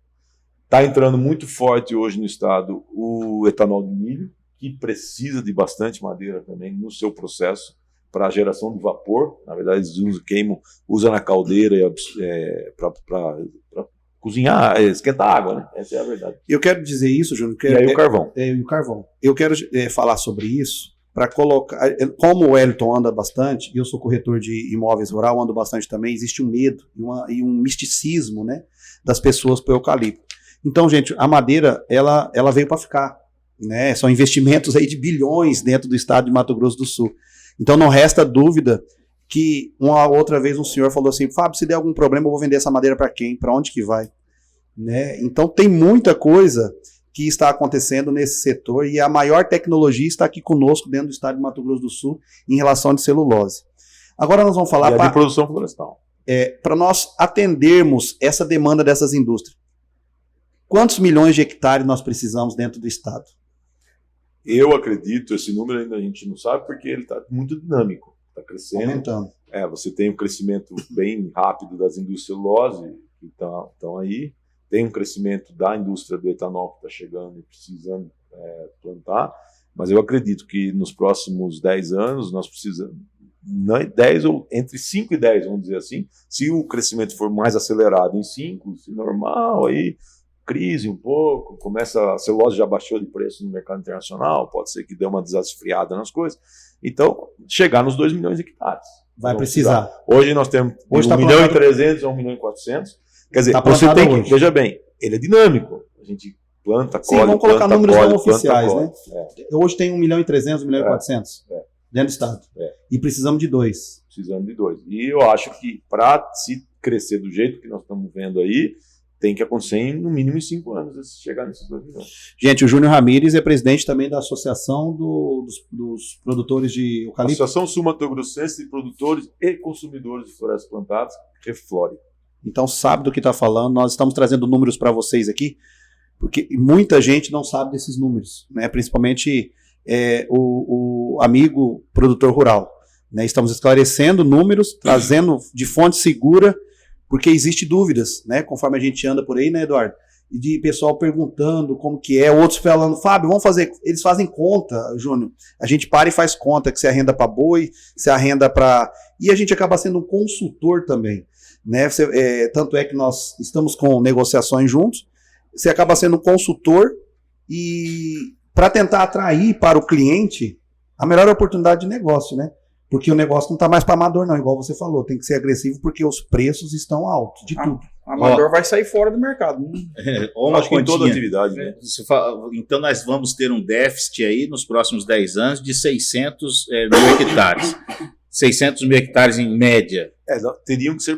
Está entrando muito forte hoje no estado o etanol de milho, que precisa de bastante madeira também no seu processo para a geração de vapor. Na verdade, eles usam na caldeira para cozinhar, esquentar água, né? Essa é a verdade. Eu quero dizer isso, Júnior. E aí o carvão. E o carvão. Eu quero falar sobre isso para colocar. Como o Wellington anda bastante, e eu sou corretor de imóveis rural, ando bastante também, existe um medo e um misticismo, né, das pessoas para o eucalipto. Então, gente, a madeira, ela veio para ficar. Né? São investimentos aí de bilhões dentro do estado de Mato Grosso do Sul. Então não resta dúvida que uma outra vez um senhor falou assim: Fábio, se der algum problema eu vou vender essa madeira para quem? Para onde que vai? Né? Então tem muita coisa que está acontecendo nesse setor e a maior tecnologia está aqui conosco dentro do estado de Mato Grosso do Sul em relação de celulose. Agora nós vamos falar de produção florestal. Para nós atendermos essa demanda dessas indústrias. Quantos milhões de hectares nós precisamos dentro do estado? Eu acredito, esse número ainda a gente não sabe porque ele está muito dinâmico, está crescendo. Aumentando. Você tem um crescimento bem rápido das indústrias celulose que estão aí, tem um crescimento da indústria do etanol que está chegando e precisando plantar, mas eu acredito que nos próximos 10 anos nós precisamos, 10 ou entre 5 e 10, vamos dizer assim, se o crescimento for mais acelerado em 5, se normal, aí crise um pouco, a celulose já baixou de preço no mercado internacional, pode ser que dê uma desasfriada nas coisas, então chegar nos 2 milhões de hectares. Vai precisar. Hoje nós temos 1 milhão e 300 a 1 milhão e 400, quer dizer, você tem que, veja bem, ele é dinâmico, a gente planta, colhe, vamos colocar números não oficiais, planta, né? Hoje tem 1 milhão e 300, 1 milhão e 400 dentro do estado. E precisamos de 2. Precisamos de 2. E eu acho que para se crescer do jeito que nós estamos vendo aí, tem que acontecer no mínimo em 5 anos se chegar nesses 2 milhões. Gente, o Júnior Ramírez é presidente também da Associação dos Produtores de Eucalipto. Associação Sul-Mato-Grossense de Produtores e Consumidores de Florestas Plantadas, Reflore. Então sabe do que está falando, nós estamos trazendo números para vocês aqui, porque muita gente não sabe desses números, né? Principalmente o amigo produtor rural. Né? Estamos esclarecendo números, trazendo de fonte segura, porque existe dúvidas, né? Conforme a gente anda por aí, né, Eduardo? E de pessoal perguntando como que é, outros falando, Fábio, vamos fazer. Eles fazem conta, Júnior. A gente para e faz conta que se arrenda para boi, se arrenda para. E a gente acaba sendo um consultor também. Né? Tanto é que nós estamos com negociações juntos, você acaba sendo um consultor e para tentar atrair para o cliente a melhor oportunidade de negócio, né? Porque o negócio não está mais para amador, não, igual você falou. Tem que ser agressivo porque os preços estão altos, de tudo. O amador vai sair fora do mercado. Acho que em toda atividade. Né? Então nós vamos ter um déficit aí nos próximos 10 anos de 600 mil hectares. 600 mil hectares em média. Teriam que ser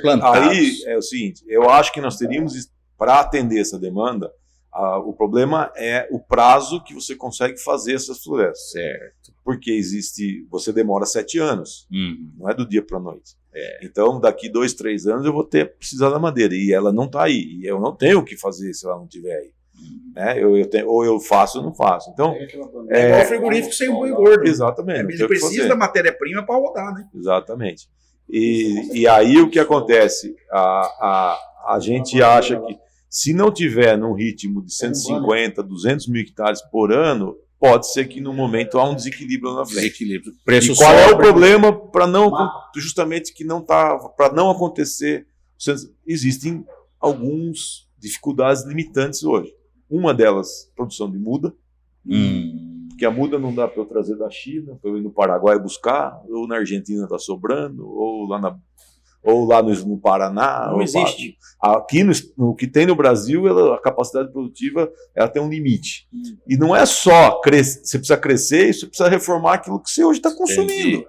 plantados. Aí é o seguinte, eu acho que nós teríamos, para atender essa demanda, o problema é o prazo que você consegue fazer essas florestas. Certo. Porque você demora 7 anos, não é do dia para a noite. Então, daqui 2, 3 anos eu vou precisar da madeira, e ela não está aí, e eu não tenho o que fazer se ela não estiver aí. Né? Ou eu faço ou não faço. Então, é igual frigorífico sem boi gordo. Exatamente. Ele precisa da matéria-prima para rodar, né? Exatamente. E aí o que acontece? A gente acha que se não tiver num ritmo de 150, 200 mil hectares por ano, pode ser que no momento há um desequilíbrio na frente. Preço e qual é o problema para não, justamente que não tá, para não acontecer? Existem algumas dificuldades limitantes hoje. Uma delas, produção de muda, porque a muda não dá para eu trazer da China, para eu ir no Paraguai buscar, ou na Argentina está sobrando, ou lá no Paraná. Não existe. Aqui no que tem no Brasil, a capacidade produtiva ela tem um limite. E não é só crescer, você precisa crescer e você precisa reformar aquilo que você hoje está consumindo. Entendi.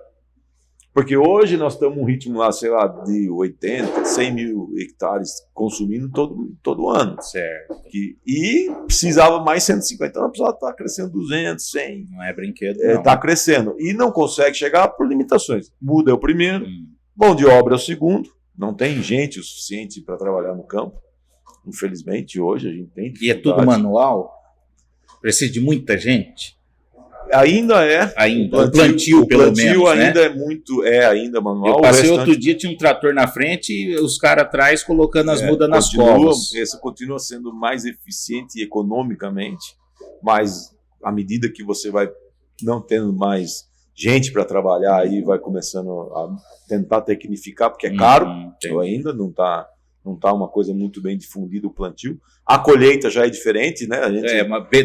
Porque hoje nós estamos num ritmo lá, sei lá, de 80, 100 mil hectares consumindo todo ano. Certo. E precisava mais 150, então precisava estar crescendo 200, 100. Não é brinquedo, não. Está crescendo. E não consegue chegar por limitações. Muda é o primeiro, mão de obra é o segundo. Não tem gente o suficiente para trabalhar no campo. Infelizmente, hoje a gente tem. E é tudo manual? Precisa de muita gente? Ainda é. Ainda. O plantio, pelo menos, ainda né? ainda manual. Eu passei outro dia, tinha um trator na frente e os caras atrás colocando as mudas nas covas. Esse continua sendo mais eficiente economicamente, mas à medida que você vai não tendo mais gente para trabalhar, aí vai começando a tentar tecnificar, porque é caro, ainda não está uma coisa muito bem difundida o plantio. A colheita já é diferente, né? A gente,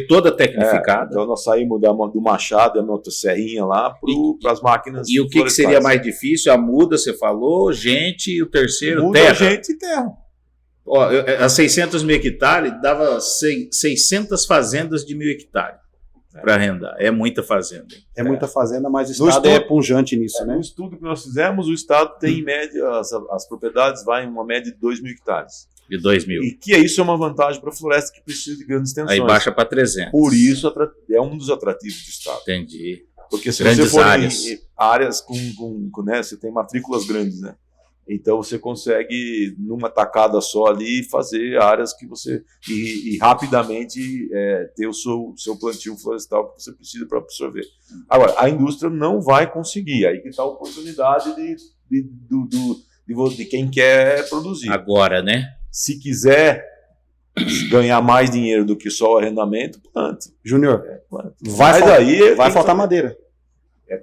toda tecnificada. Então nós saímos do machado, da motosserrinha lá para as máquinas. E o que seria mais difícil? A muda, você falou, gente, e o terceiro, muda, terra. Gente e terra. Ó, a 600 mil hectares dava 600 fazendas de 1.000 hectares para arrendar. É muita fazenda. É muita fazenda, mas o Estado é pujante nisso, né? No estudo que nós fizemos, o Estado tem em média, as propriedades vai em uma média de 2.000 hectares. De 2.000. E que isso é uma vantagem para a floresta que precisa de grandes extensões. Aí baixa para 300. Por isso é um dos atrativos do Estado. Entendi. Porque se grandes você for áreas. em áreas com né, você tem matrículas grandes, né? Então você consegue, numa tacada só ali, fazer áreas que você. E rapidamente ter o seu plantio florestal que você precisa para absorver. Agora, a indústria não vai conseguir. Aí que está a oportunidade de quem quer produzir. Agora, né? Se quiser ganhar mais dinheiro do que só o arrendamento, plante. Júnior, vai faltar madeira.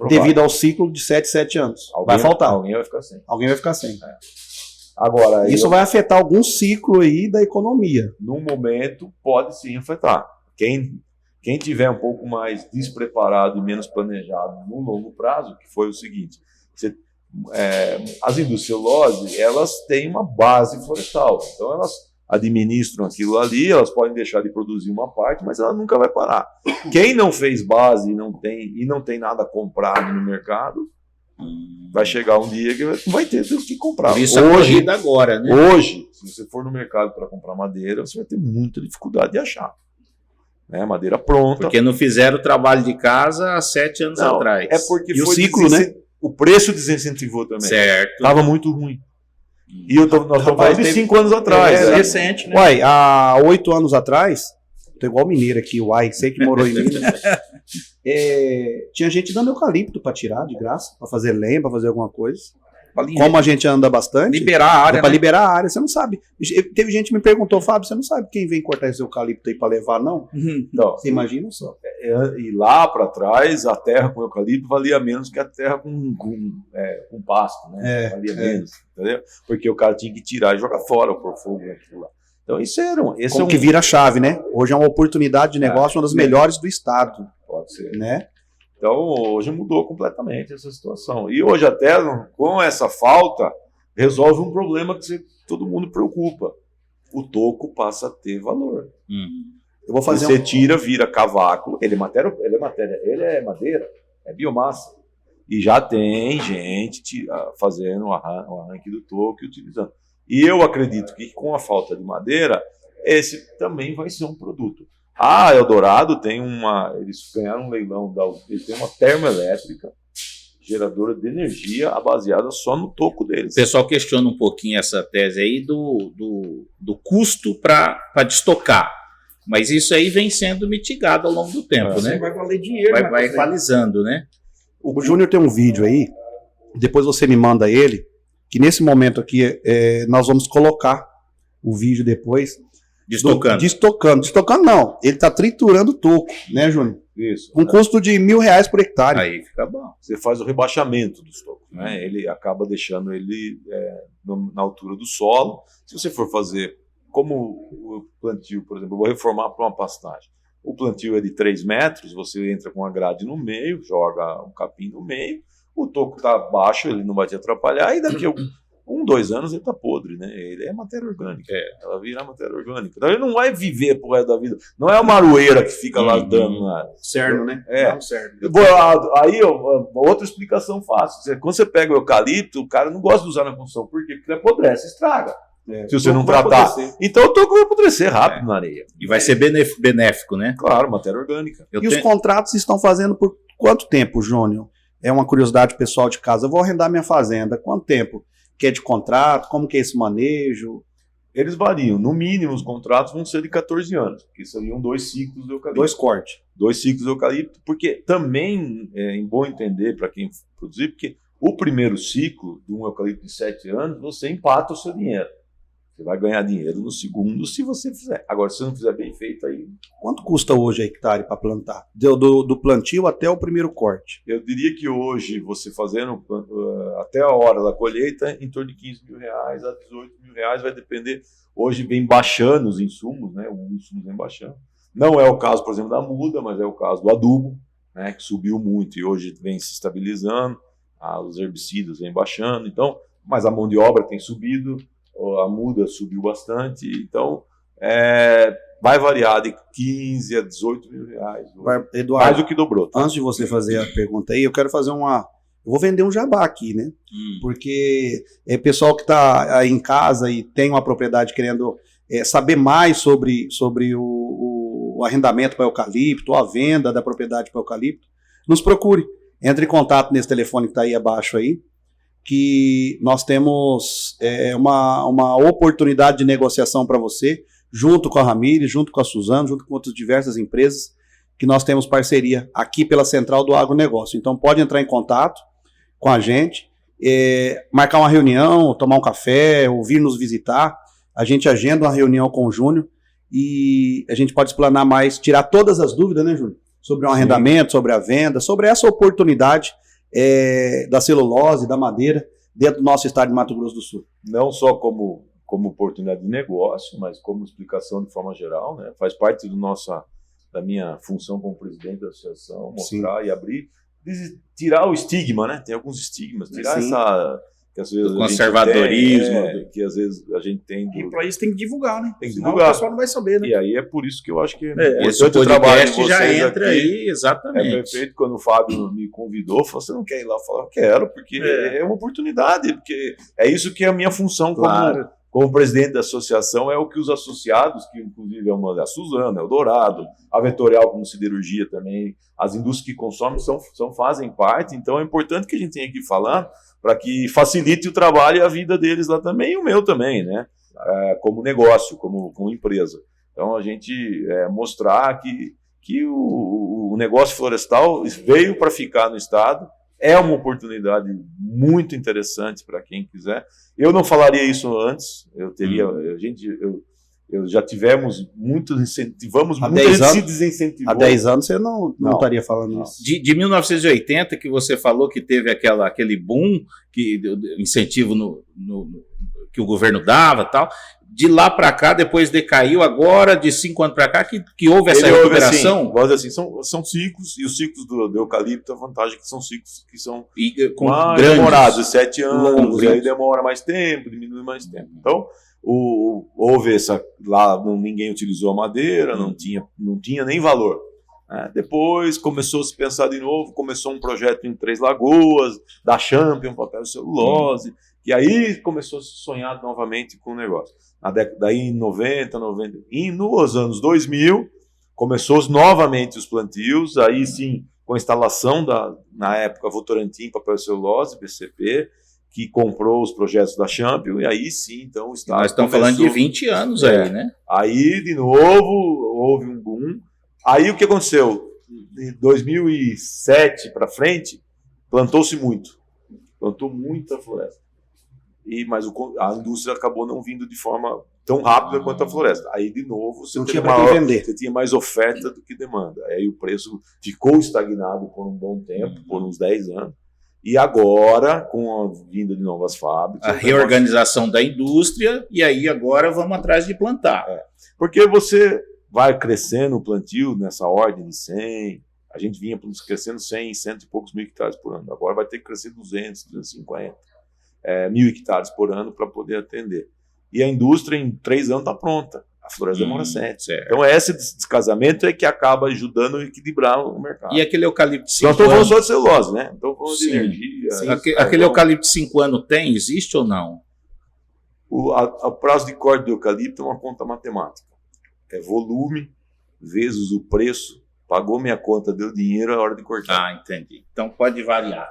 Devido ao ciclo de 7 anos. Vai faltar. Alguém vai ficar sem. Alguém vai ficar sem. Agora, isso vai afetar algum ciclo aí da economia. No momento, pode sim afetar. Quem tiver um pouco mais despreparado e menos planejado no longo prazo, que foi o seguinte, as indústrias de celulose, elas têm uma base florestal. Então, elas administram aquilo ali, elas podem deixar de produzir uma parte, mas ela nunca vai parar. Quem não fez base e não tem nada comprado no mercado, vai chegar um dia que vai ter o que comprar. Por isso hoje, agora, né? Hoje, se você for no mercado para comprar madeira, você vai ter muita dificuldade de achar. Né? Madeira pronta. Porque não fizeram o trabalho de casa há 7 anos atrás. É porque e foi o ciclo, né? O preço desincentivou também. Certo. Estava muito ruim. E nós estamos falando de 5 anos atrás. É recente, né? Uai, há 8 anos atrás, tô igual mineiro aqui, sei que morou em Minas. Tinha gente dando eucalipto para tirar de graça, para fazer lenha, para fazer alguma coisa. Como a gente anda bastante, liberar a área, para liberar a área, você não sabe. Teve gente que me perguntou, Fábio, você não sabe quem vem cortar esse eucalipto aí para levar, não? Então, você imagina só. E lá para trás, a terra com eucalipto valia menos que a terra com pasto, né? Valia menos, entendeu? Porque o cara tinha que tirar e jogar fora, pôr fogo naquilo lá. Então isso como que vira a chave, né? Hoje é uma oportunidade de negócio, uma das melhores do estado. Pode ser. Né? Então, hoje mudou completamente essa situação. E hoje até, com essa falta, resolve um problema que todo mundo preocupa. O toco passa a ter valor. Eu vou fazer você tira, vira cavaco, ele é madeira, é biomassa. E já tem gente fazendo o arranque do toco e utilizando. E eu acredito que com a falta de madeira, esse também vai ser um produto. A Eldorado eles ganharam um leilão, eles têm uma termoelétrica, geradora de energia, baseada só no toco deles. O pessoal questiona um pouquinho essa tese aí do custo para destocar. Mas isso aí vem sendo mitigado ao longo do tempo, né? Vai valer dinheiro. Vai equalizando, né? O Júnior tem um vídeo aí, depois você me manda ele, que nesse momento aqui nós vamos colocar o vídeo depois. Destocando. Destocando não, ele está triturando o toco, né, Júnior? Isso. Com custo de R$1.000 por hectare. Aí fica bom. Você faz o rebaixamento dos tocos, né? Ele acaba deixando ele na altura do solo. Se você for fazer como o plantio, por exemplo, eu vou reformar para uma pastagem. O plantio é de 3 metros, você entra com uma grade no meio, joga um capim no meio, o toco está baixo, ele não vai te atrapalhar, e daqui a 2 anos ele está podre, né? Ele é matéria orgânica, ela vira matéria orgânica. Então ele não vai viver pro resto da vida. Não é uma aroeira que fica lá dando nada. Cerno, né? É. Não, cerno. Aí, outra explicação fácil. Quando você pega o eucalipto, o cara não gosta de usar na construção. Por quê? Porque ele apodrece, estraga. Se você não tratar. Então o toco vai apodrecer rápido na areia. E vai ser benéfico, né? Claro, matéria orgânica. Os contratos estão fazendo por quanto tempo, Júnior? É uma curiosidade pessoal de casa. Eu vou arrendar minha fazenda. Quanto tempo que é de contrato? Como que é esse manejo? Eles variam. No mínimo, os contratos vão ser de 14 anos, porque seriam 2 ciclos de eucalipto. 2 cortes. 2 ciclos de eucalipto, porque também é bom entender para quem produzir, porque o primeiro ciclo de um eucalipto de 7 anos, você empata o seu dinheiro. Você vai ganhar dinheiro no segundo se você fizer. Agora, se você não fizer bem feito, aí... Quanto custa hoje a hectare para plantar? Do plantio até o primeiro corte. Eu diria que hoje, você fazendo até a hora da colheita, em torno de R$15.000 a R$18.000, vai depender. Hoje vem baixando os insumos, né? Os insumos vem baixando. Não é o caso, por exemplo, da muda, mas é o caso do adubo, né? Que subiu muito e hoje vem se estabilizando. Os herbicidas vêm baixando, então, mas a mão de obra tem subido. A muda subiu bastante, então vai variar de 15 a 18 mil reais. Eduardo, mais do que dobrou. Tá? Antes de você fazer a pergunta aí, eu quero fazer eu vou vender um jabá aqui, né? Porque pessoal que está aí em casa e tem uma propriedade querendo saber mais sobre o arrendamento para eucalipto, a venda da propriedade para eucalipto, nos procure. Entre em contato nesse telefone que está aí abaixo aí, que nós temos uma oportunidade de negociação para você, junto com a Ramires, junto com a Suzano, junto com outras diversas empresas, que nós temos parceria aqui pela Central do Agronegócio. Então pode entrar em contato com a gente, marcar uma reunião, tomar um café, ou vir nos visitar. A gente agenda uma reunião com o Júnior e a gente pode explanar mais, tirar todas as dúvidas, né, Júnior? Sobre o arrendamento, sobre a venda, sobre essa oportunidade da celulose, da madeira, dentro do nosso estado de Mato Grosso do Sul. Não só como oportunidade de negócio, mas como explicação de forma geral, né? Faz parte da minha função como presidente da associação, mostrar e abrir, tirar o estigma, né? Tem alguns estigmas, tirar que às vezes o conservadorismo, que às vezes a gente tem. E para isso tem que divulgar, né? Tem que senão divulgar. O pessoal não vai saber, né? E aí é por isso que eu acho que esse podcast já entra aqui, aí, exatamente. É perfeito. Quando o Fábio me convidou, falou: você não quer ir lá? Eu falei: eu quero, porque é uma oportunidade, porque é isso que é a minha função como presidente da associação, é o que os associados, que inclusive a Suzano, a Eldorado, a Vetorial como siderurgia também, as indústrias que consomem fazem parte, então é importante que a gente tenha aqui falando para que facilite o trabalho e a vida deles lá também, e o meu também, né? Como negócio, como empresa. Então a gente mostrar que o negócio florestal veio para ficar no estado, é uma oportunidade muito interessante para quem quiser. Eu não falaria isso antes, eu já tivemos muitos incentivamos, muita gente se desincentivou. Há 10 anos você não estaria falando isso. De 1980, que você falou que teve aquele boom, incentivo que o governo dava e tal, de lá para cá, depois decaiu, agora de 5 anos para cá, que houve essa recuperação? Assim, são ciclos, e os ciclos do eucalipto, a vantagem é que são ciclos que são demorados, 7 anos, e aí demora mais tempo, diminui mais tempo. Então, houve lá ninguém utilizou a madeira, não tinha nem valor. Depois começou a se pensar de novo, começou um projeto em Três Lagoas, da Champion, papel celulose, e aí começou a se sonhar novamente com o negócio. Daí em 90, e nos anos 2000, começou novamente os plantios, aí sim, com a instalação na época, Votorantim, papel celulose, BCP, que comprou os projetos da Champion, e aí sim, então o Estado Nós estamos falando de 20 anos aí, né? Aí, de novo, houve um boom. Aí o que aconteceu? De 2007 para frente, plantou-se muito. Plantou muita floresta. Mas a indústria acabou não vindo de forma tão rápida quanto a floresta. Aí, de novo, você tinha mais oferta do que demanda. Aí o preço ficou estagnado por um bom tempo, por uns 10 anos. E agora, com a vinda de novas fábricas... A reorganização da indústria, e aí agora vamos atrás de plantar. Porque você vai crescendo o plantio nessa ordem de 100, a gente vinha crescendo 100 e poucos mil hectares por ano. Agora vai ter que crescer 200, 250, 1.000 hectares por ano para poder atender. E a indústria em 3 anos está pronta. A floresta demora 7. Certo. Então esse descasamento é que acaba ajudando a equilibrar o mercado. E aquele eucalipto de 5 anos... Nós estamos falando só de celulose, né? Então falando de energia... Sim. Aquele eucalipto de 5 anos tem? Existe ou não? O prazo de corte do eucalipto é uma conta matemática. É volume vezes o preço, pagou minha conta, deu dinheiro, é hora de cortar. Ah, entendi. Então pode variar.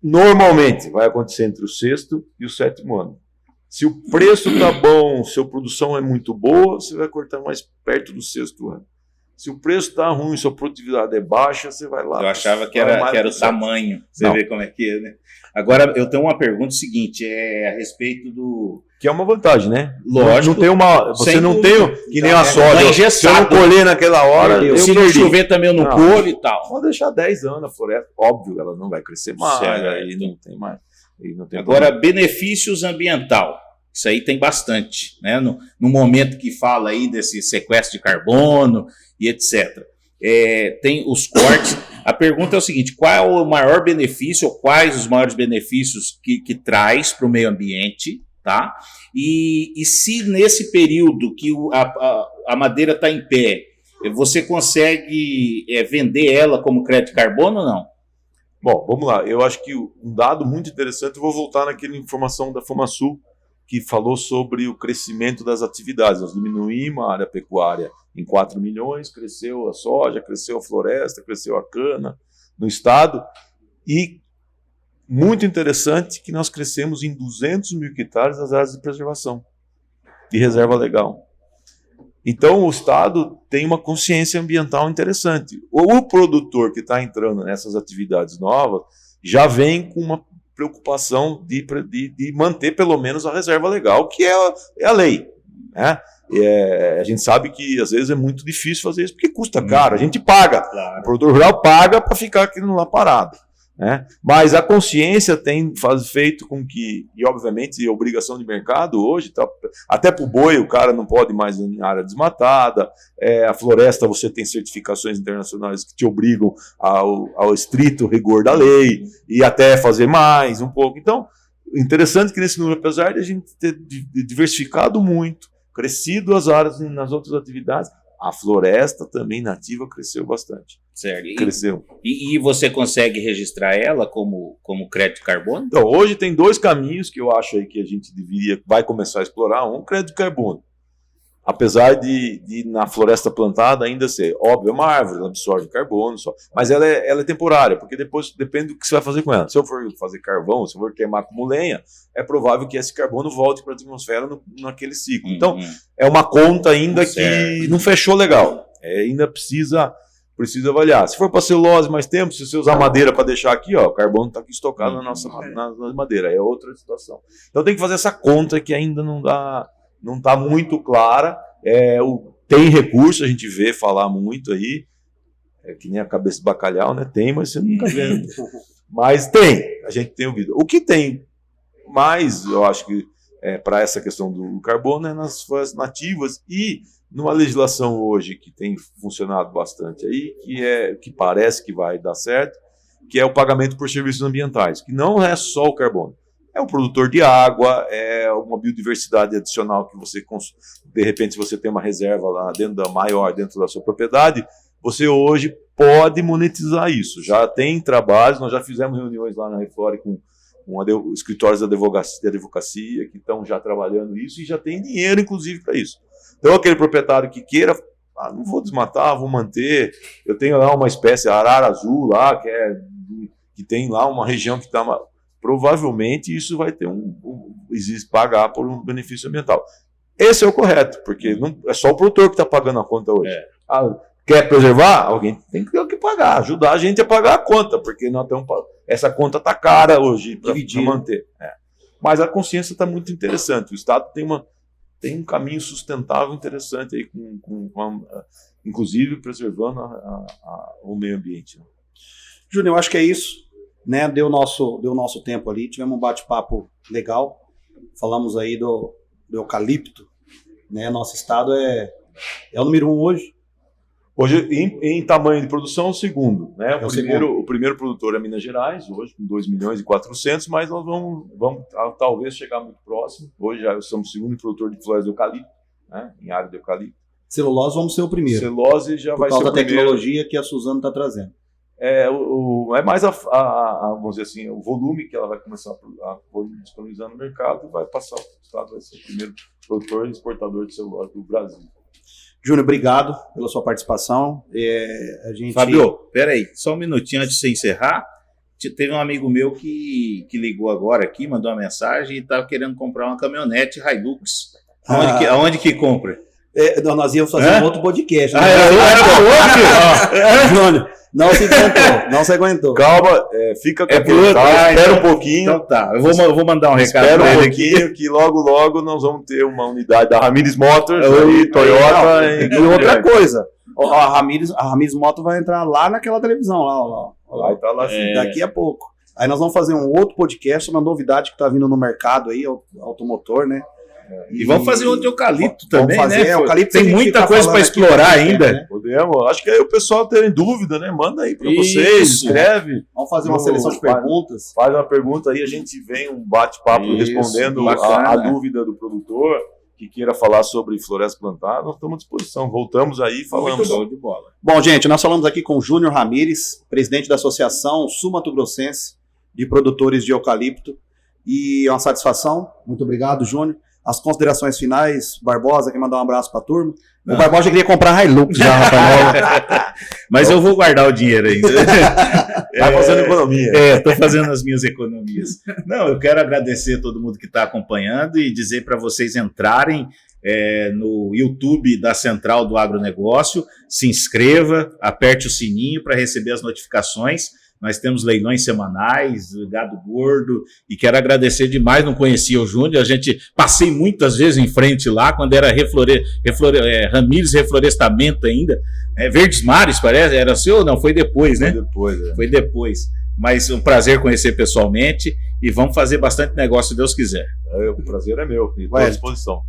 Normalmente vai acontecer entre o 6º e o 7º ano. Se o preço está bom, se a produção é muito boa, você vai cortar mais perto do 6º ano. Se o preço está ruim, se a produtividade é baixa, você vai lá. Eu achava que era o tamanho. Você vê como é que é, né? Agora, eu tenho uma pergunta seguinte, a respeito do... Que é uma vantagem, né? Lógico. Você não tem que nem a soja. Se eu não colher naquela hora, se não chover também eu não colho e tal. Pode deixar 10 anos a floresta. Óbvio, ela não vai crescer mais, aí não tem mais. Agora, benefícios ambiental. Isso aí tem bastante, né? No momento que fala aí desse sequestro de carbono e etc. Tem os cortes. A pergunta é o seguinte: qual é o maior benefício, ou quais os maiores benefícios que traz para o meio ambiente, tá? E se nesse período que a madeira está em pé, você consegue vender ela como crédito de carbono ou não? Bom, vamos lá. Eu acho que um dado muito interessante, eu vou voltar naquela informação da FamaSul, que falou sobre o crescimento das atividades. Nós diminuímos a área pecuária em 4 milhões, cresceu a soja, cresceu a floresta, cresceu a cana no estado. E muito interessante que nós crescemos em 200 mil hectares as áreas de preservação, de reserva legal. Então, o Estado tem uma consciência ambiental interessante. O produtor que está entrando nessas atividades novas já vem com uma preocupação de manter pelo menos a reserva legal, que é a lei, né? A gente sabe que às vezes é muito difícil fazer isso, porque custa caro, a gente paga, claro. O produtor rural paga para ficar aquilo lá parado, né? Mas a consciência tem feito com que, e obviamente a obrigação de mercado hoje, até para o boi o cara não pode mais em área desmatada, a floresta você tem certificações internacionais que te obrigam ao estrito rigor da lei, e até fazer mais um pouco. Então, interessante que nesse número, apesar de a gente ter diversificado muito, crescido as áreas nas outras atividades, a floresta também nativa cresceu bastante. Certo. Cresceu. E você consegue registrar ela como crédito de carbono? Então, hoje tem 2 caminhos que eu acho aí que a gente vai começar a explorar. Um, crédito de carbono. Apesar de na floresta plantada ainda ser, óbvio, é uma árvore, ela absorve carbono, mas ela é temporária, porque depois depende do que você vai fazer com ela. Se eu for fazer carvão, se eu for queimar como lenha, é provável que esse carbono volte para a atmosfera naquele ciclo. Então, é uma conta ainda que não fechou legal. Ainda precisa avaliar. Se for para celulose mais tempo, se você usar madeira para deixar aqui, ó, o carbono está aqui estocado na nossa madeira, é outra situação. Então tem que fazer essa conta que ainda não está muito clara. Tem recurso, a gente vê falar muito aí, que nem a cabeça de bacalhau, né? Tem, mas você nunca vê. Mas tem, a gente tem ouvido. O que tem mais, eu acho que para essa questão do carbono é nas florestas nativas e numa legislação hoje que tem funcionado bastante aí, que parece que vai dar certo, que é o pagamento por serviços ambientais, que não é só o carbono. É um produtor de água, é uma biodiversidade adicional que você, de repente, se você tem uma reserva lá dentro da sua propriedade, você hoje pode monetizar isso. Já tem trabalhos, nós já fizemos reuniões lá na Reflore com escritórios de advocacia que estão já trabalhando isso e já tem dinheiro, inclusive, para isso. Então, aquele proprietário que queira, não vou desmatar, vou manter, eu tenho lá uma espécie, arara azul lá, que tem lá uma região que está provavelmente isso vai ter existe pagar por um benefício ambiental. Esse é o correto, porque não é só o produtor que está pagando a conta hoje. Quer preservar? Alguém tem que ter que pagar, ajudar a gente a pagar a conta, porque nós temos, essa conta está cara hoje para manter. Mas a consciência está muito interessante. O Estado tem um caminho sustentável interessante aí, inclusive preservando o meio ambiente. Júnior, eu acho que é isso, né? Deu nosso tempo ali, tivemos um bate-papo legal, falamos aí do eucalipto, né? Nosso estado é o número 1 hoje. Hoje, em tamanho de produção, é o segundo, né? O primeiro produtor é Minas Gerais, hoje com 2.400.000, mas nós vamos talvez chegar muito próximo. Hoje já somos o segundo produtor de flores de eucalipto, né? Em área de eucalipto. Celulose vamos ser o primeiro. Celulose já vai ser o primeiro. Por causa da tecnologia que a Suzano está trazendo. É mais vamos dizer assim, o volume que ela vai começar a disponibilizar no mercado e vai passar, o estado vai ser o primeiro produtor e exportador de celulose do Brasil. Júnior, obrigado pela sua participação. Fábio, peraí, só um minutinho antes de você encerrar. Teve um amigo meu que ligou agora aqui, mandou uma mensagem e estava querendo comprar uma caminhonete Hilux. Aonde que compra? Nós íamos fazer um outro podcast. Né? Júnior, não se aguentou. Calma, fica com espera um pouquinho. Então tá, eu vou mandar um recado para ele aqui. Que logo nós vamos ter uma unidade da Ramirez Motors, Toyota. E outra coisa, a Ramirez Motors vai entrar lá naquela televisão, lá. Tá lá assim. Daqui a pouco. Aí nós vamos fazer um outro podcast, uma novidade que está vindo no mercado aí, automotor, né? E vamos fazer outro de eucalipto também, né? Eucalipto tem muita coisa para explorar ainda. Né? Podemos. Acho que aí o pessoal tem dúvida, né? Manda aí para vocês, escreve. Vamos fazer uma seleção de perguntas. Faz uma pergunta aí, a gente vem um bate-papo respondendo a dúvida do produtor que queira falar sobre floresta plantada. Nós estamos à disposição. Voltamos aí e falamos. De bola. Bom, gente, nós falamos aqui com o Júnior Ramirez, presidente da Associação Sul-Mato-Grossense de Produtores de Eucalipto. E é uma satisfação. Muito obrigado, Júnior. As considerações finais, Barbosa, quer mandar um abraço para a turma? O Barbosa já queria comprar Hilux já, rapaz. Mas eu vou guardar o dinheiro ainda. Vai fazendo economia. Estou fazendo as minhas economias. Não, eu quero agradecer a todo mundo que está acompanhando e dizer para vocês entrarem no YouTube da Central do Agronegócio, se inscreva, aperte o sininho para receber as notificações. Nós temos leilões semanais, gado gordo, e quero agradecer demais, não conhecia o Júnior, passei muitas vezes em frente lá, quando era Ramirez Reflorestamento ainda, Verdes Mares, parece, era seu ou não? Foi depois, né? Foi depois, mas um prazer conhecer pessoalmente, e vamos fazer bastante negócio, se Deus quiser. O prazer é meu, estou à disposição.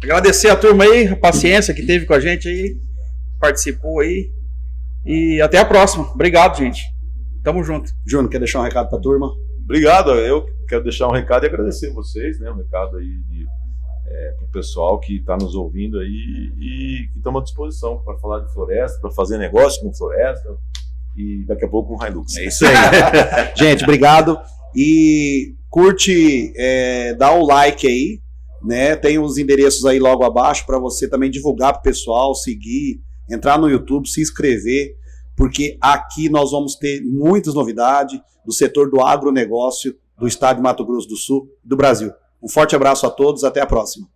Agradecer a turma aí, a paciência que teve com a gente aí, participou aí, e até a próxima. Obrigado, gente. Tamo junto. Júnior, quer deixar um recado pra turma? Obrigado, eu quero deixar um recado e agradecer vocês, né? Um recado aí pro pessoal que está nos ouvindo aí e que estamos à disposição para falar de floresta, para fazer negócio com floresta e daqui a pouco com Hilux. É isso aí. Gente, obrigado. E curte, dá o like aí, né? Tem os endereços aí logo abaixo para você também divulgar pro pessoal, seguir, entrar no YouTube, se inscrever, porque aqui nós vamos ter muitas novidades do setor do agronegócio do estado de Mato Grosso do Sul, do Brasil. Um forte abraço a todos, até a próxima.